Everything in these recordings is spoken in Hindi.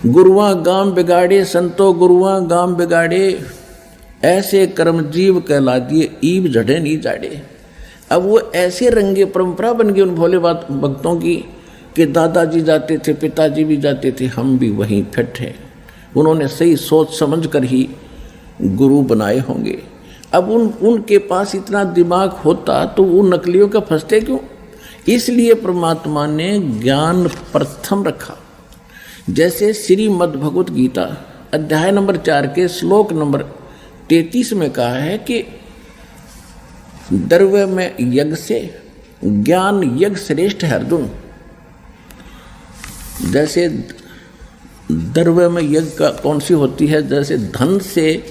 गुरुआ गाम बिगाड़े संतो गुरुआ गाम बिगाड़े, ऐसे कर्म जीव कहला दिए ईब झड़े नहीं जाड़े। अब वो ऐसे रंगे परंपरा बन गई उन भोले भक्तों की कि दादाजी जाते थे, पिताजी भी जाते थे, हम भी वहीं फिट हैं। उन्होंने सही सोच समझ कर ही गुरु बनाए होंगे। अब उनके पास इतना दिमाग होता तो वो नकलियों का फंसते क्यों? इसलिए परमात्मा ने ज्ञान प्रथम रखा। जैसे श्रीमद् भगवत गीता अध्याय नंबर 4 के श्लोक नंबर 33 में कहा है कि द्रव्य में यज्ञ से ज्ञान यज्ञ श्रेष्ठ है अर्जुन। जैसे द्रव्य में यज्ञ का कौन सी होती है, जैसे धन से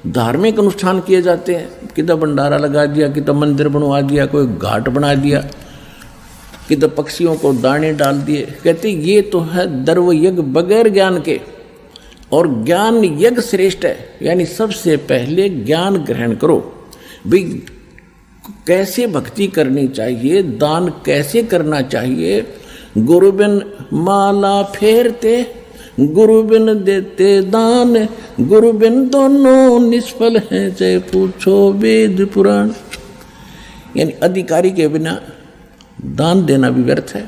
धार्मिक अनुष्ठान किए जाते हैं, किधर भंडारा लगा दिया, किधर मंदिर बनवा दिया, कोई घाट बना दिया, किधर पक्षियों को दाने डाल दिए। कहते ये तो है द्रव्य यज्ञ बगैर ज्ञान के, और ज्ञान यज्ञ श्रेष्ठ है। यानी सबसे पहले ज्ञान ग्रहण करो भाई, कैसे भक्ति करनी चाहिए, दान कैसे करना चाहिए। गुरु बिन माला फेरते, गुरु बिन देते दान, गुरु बिन दोनों निष्फल हैं, चाहे पूछो वेद पुराण। यानी अधिकारी के बिना दान देना भी व्यर्थ है।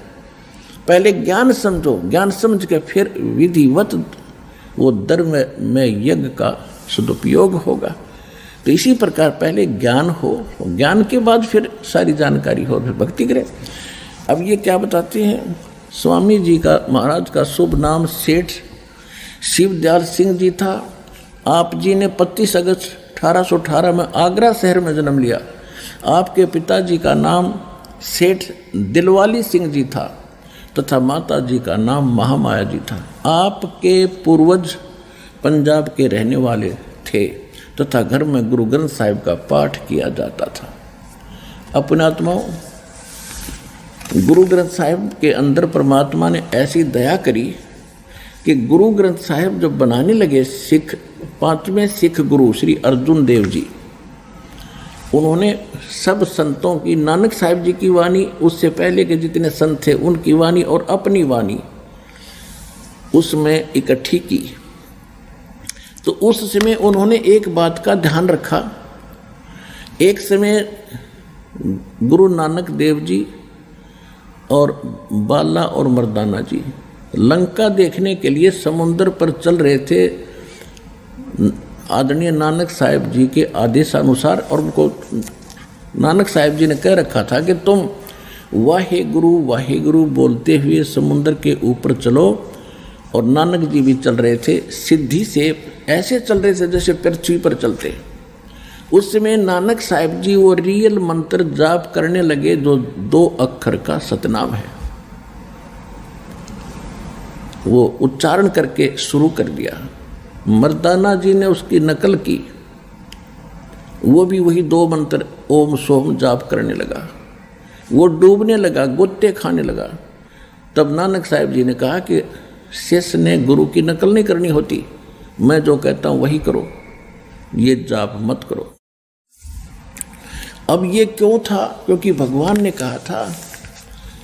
पहले ज्ञान समझो, ज्ञान समझ के फिर विधिवत वो धर्म में यज्ञ का सदुपयोग होगा। तो इसी प्रकार पहले ज्ञान हो, ज्ञान के बाद फिर सारी जानकारी हो, फिर भक्ति करें। अब ये क्या बताते हैं, स्वामी जी का महाराज का शुभ नाम सेठ शिवदयाल सिंह जी था। आप जी ने 25 अगस्त 1818 में आगरा शहर में जन्म लिया। आपके पिताजी का नाम सेठ दिलवाली सिंह जी था तथा माता जी का नाम महामाया जी था। आपके पूर्वज पंजाब के रहने वाले थे तथा घर में गुरु ग्रंथ साहिब का पाठ किया जाता था। अपने आत्माओं, गुरु ग्रंथ साहिब के अंदर परमात्मा ने ऐसी दया करी कि गुरु ग्रंथ साहिब जब बनाने लगे, सिख 5वें सिख गुरु श्री अर्जुन देव जी, उन्होंने सब संतों की, नानक साहिब जी की वाणी, उससे पहले के जितने संत थे उनकी वाणी और अपनी वाणी उसमें इकट्ठी की। तो उस समय उन्होंने एक बात का ध्यान रखा। एक समय गुरु नानक देव जी और बाला और मर्दाना जी लंका देखने के लिए समुद्र पर चल रहे थे आदरणीय नानक साहिब जी के आदेशानुसार, और उनको नानक साहिब जी ने कह रखा था कि तुम वाहे गुरु बोलते हुए समुद्र के ऊपर चलो। और नानक जी भी चल रहे थे, सिद्धि से ऐसे चल रहे थे जैसे पृथ्वी पर चलते। उस समय नानक साहिब जी वो रियल मंत्र जाप करने लगे जो 2 अक्षर का सतनाम है, वो उच्चारण करके शुरू कर दिया। मर्दाना जी ने उसकी नकल की, वो भी वही 2 मंत्र ओम सोम जाप करने लगा। वो डूबने लगा, गोते खाने लगा। तब नानक साहिब जी ने कहा कि शिष्य ने गुरु की नकल नहीं करनी होती, मैं जो कहता हूं वही करो, ये जाप मत करो। अब ये क्यों था? क्योंकि भगवान ने कहा था।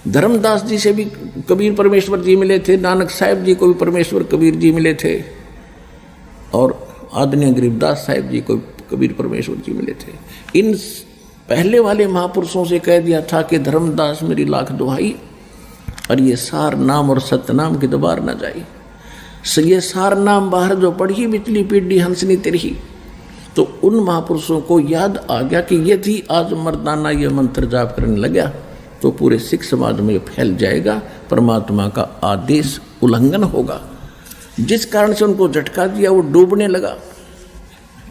धर्मदास जी से भी कबीर परमेश्वर जी मिले थे, नानक साहिब जी को भी परमेश्वर कबीर जी मिले थे, और आदरणीय गरीबदास साहिब जी को कबीर परमेश्वर जी मिले थे। इन पहले वाले महापुरुषों से कह दिया था कि धर्मदास मेरी लाख दुहाई, और ये सार नाम और सतनाम की दोबार न जाई। ये सार नाम बाहर जो पढ़ी बिचली पीढ़ी हंसनी तिरही। तो उन महापुरुषों को याद आ गया कि यदि आज मर्दाना ये मंत्र जाप करने लगा तो पूरे सिख समाज में फैल जाएगा, परमात्मा का आदेश उल्लंघन होगा। जिस कारण से उनको झटका दिया, वो डूबने लगा।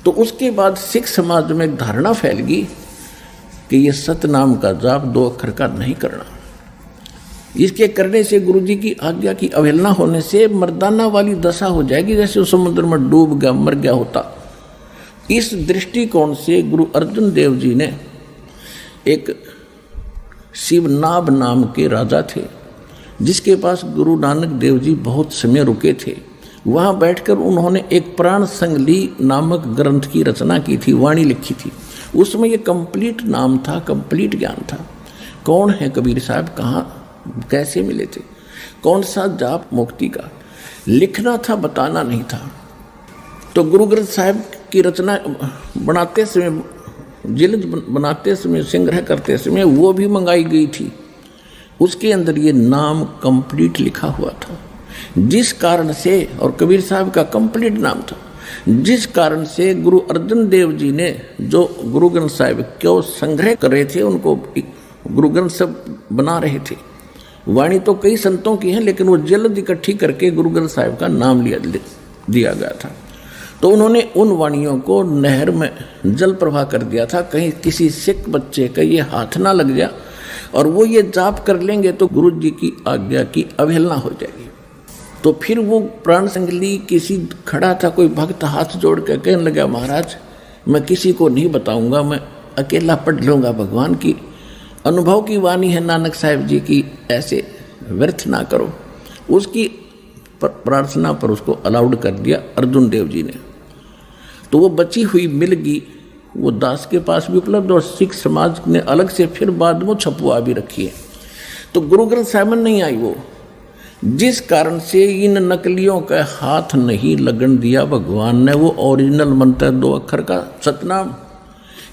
तो उसके बाद सिख समाज में एक धारणा फैल गई कि ये सतनाम का जाप 2 अक्षर का नहीं करना। इसके करने से गुरुजी की आज्ञा की अवहेलना होने से मर्दाना वाली दशा हो जाएगी, जैसे उस समुद्र में डूब गया, मर गया होता। इस दृष्टिकोण से गुरु अर्जुन देव जी ने, एक शिवनाभ नाम के राजा थे जिसके पास गुरु नानक देव जी बहुत समय रुके थे, वहाँ बैठकर उन्होंने एक प्राण संगली नामक ग्रंथ की रचना की थी, वाणी लिखी थी। उसमें ये कंप्लीट नाम था, कंप्लीट ज्ञान था। कौन है कबीर साहब, कहाँ कैसे मिले थे, कौन सा जाप मुक्ति का, लिखना था, बताना नहीं था। तो गुरु ग्रंथ साहिब की रचना बनाते समय, जिल्द बनाते समय, संग्रह करते समय वो भी मंगाई गई थी। उसके अंदर ये नाम कंप्लीट लिखा हुआ था, जिस कारण से, और कबीर साहब का कंप्लीट नाम था, जिस कारण से गुरु अर्जन देव जी ने जो गुरु ग्रंथ साहिब को संग्रह कर रहे थे, उनको गुरु ग्रंथ साहिब बना रहे थे। वाणी तो कई संतों की है, लेकिन वो जल्द इकट्ठी करके गुरु ग्रंथ साहिब का नाम दिया गया था। तो उन्होंने उन वाणियों को नहर में जल प्रवाह कर दिया था, कहीं किसी सिख बच्चे का ये हाथ ना लग जाए और वो ये जाप कर लेंगे तो गुरु जी की आज्ञा की अवहेलना हो जाएगी। तो फिर वो प्राण संगली किसी खड़ा था, कोई भक्त हाथ जोड़ के कहने लगा, महाराज मैं किसी को नहीं बताऊंगा, मैं अकेला पढ़ लूँगा। भगवान की अनुभव की वाणी है नानक साहिब जी की, ऐसे व्यर्थ ना करो। उसकी प्रार्थना पर उसको अलाउड कर दिया अर्जुन देव जी ने। तो वो बची हुई मिल गई, वो दास के पास भी उपलब्ध, और सिख समाज ने अलग से फिर बाद में छपुआ भी रखी है। तो गुरु ग्रंथ साहिब नहीं आई वो, जिस कारण से इन नकलियों का हाथ नहीं लगन दिया भगवान ने। वो ओरिजिनल मंत्र 2 अक्षर का सतनाम,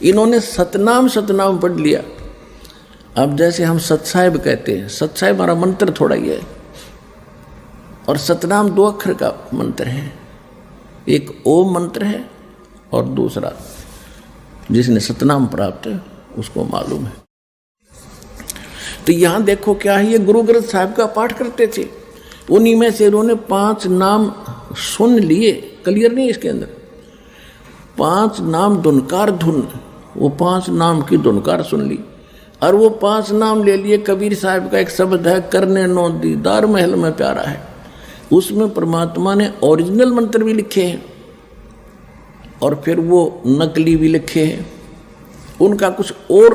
इन्होंने सतनाम सतनाम पढ़ लिया। अब जैसे हम सतसाहिब कहते हैं, सतसाहिब हमारा मंत्र थोड़ा ही है, और सतनाम 2 अक्षर का मंत्र है। एक ओम मंत्र है और दूसरा जिसने सतनाम प्राप्त है उसको मालूम है। तो यहां देखो क्या है, ये गुरु ग्रंथ साहिब का पाठ करते थे, उन्हीं में से उन्होंने 5 नाम सुन लिए। क्लियर नहीं इसके अंदर 5 नाम धुनकार धुन, वो 5 नाम की धुनकार सुन ली, और वो 5 नाम ले लिए। कबीर साहिब का एक शब्द है, करने नो दीदार महल में प्यारा है, उसमें परमात्मा ने ओरिजिनल मंत्र भी लिखे हैं और फिर वो नकली भी लिखे हैं। उनका कुछ और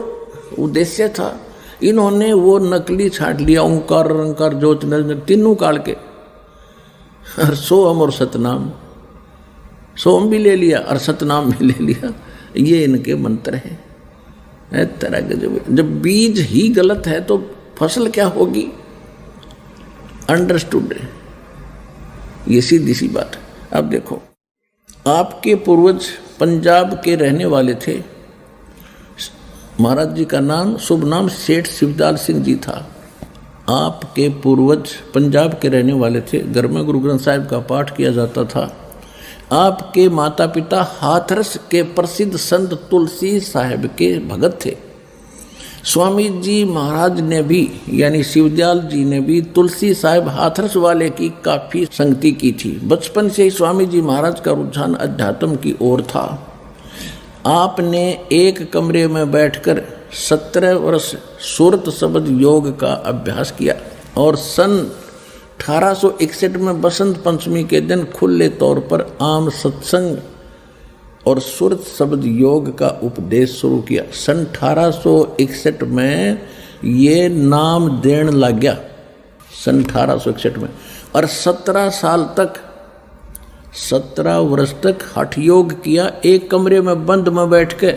उद्देश्य था, इन्होंने वो नकली छाट लिया, ओंकार रंकार ज्योत निरंजन तीनों काल के, और सोम और सतनाम, सोम भी ले लिया और सतनाम भी ले लिया। ये इनके मंत्र हैं। तरह के जब बीज ही गलत है तो फसल क्या होगी, अंडरस्टूड है, ये सीधी सी बात है। अब देखो, आपके पूर्वज पंजाब के रहने वाले थे, महाराज जी का नाम, शुभ नाम सेठ शिवदयाल सिंह जी था। आपके पूर्वज पंजाब के रहने वाले थे, घर में गुरु ग्रंथ साहिब का पाठ किया जाता था। आपके माता पिता हाथरस के प्रसिद्ध संत तुलसी साहिब के भगत थे। स्वामी जी महाराज ने भी, यानी शिवदयाल जी ने भी तुलसी साहिब हाथरस वाले की काफ़ी संगति की थी। बचपन से ही स्वामी जी महाराज का रुझान अध्यात्म की ओर था। आपने एक कमरे में बैठकर 17 वर्ष सुरत शब्द योग का अभ्यास किया और सन 1861 में बसंत पंचमी के दिन खुले तौर पर आम सत्संग और सुरत शब्द योग का उपदेश शुरू किया। सन 1861 में ये नाम देने लग गया, सन 1861 में, और 17 साल तक, 17 वर्ष तक हठ योग किया, एक कमरे में बंद में बैठ के।